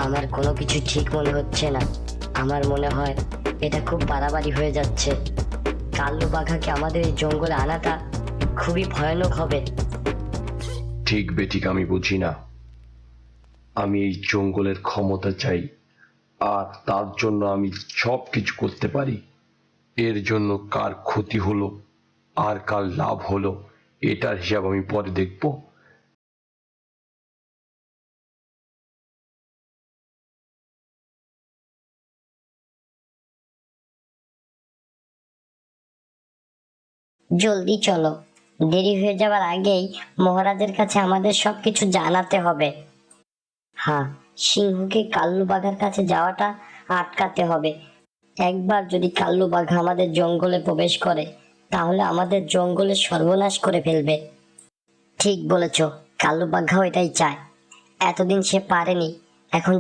আমার কোনো কিছু ঠিক মনে হচ্ছে না। আমার মনে হয় এটা খুব বাড়াবাড়ি হয়ে যাচ্ছে। কালো বাঘাকে আমাদের এই জঙ্গলে আনাটা খুবই ভয়ানক হবে। ঠিক বেঠিক আমি বুঝি না। আমি এই জঙ্গলের ক্ষমতা চাই, আর তার জন্য আমি সব কিছু করতে পারি। এর জন্য কার ক্ষতি হলো আর কার লাভ হলো এটার হিসাব আমি পরে দেখব। জলদি চলো, দেরি হয়ে যাওয়ার আগেই মহারাজের কাছে আমাদের সবকিছু জানাতে হবে। হ্যাঁ, সিংহকে কাল্লু বাঘার কাছে যাওয়াটা আটকাতে হবে। একবার যদি কাল্লু বাঘা আমাদের জঙ্গলে প্রবেশ করে, তাহলে আমাদের জঙ্গলের সর্বনাশ করে ফেলবে। ঠিক বলেছ, কাল্লু বাঘাও এটাই চায়। এতদিন সে পারেনি, এখন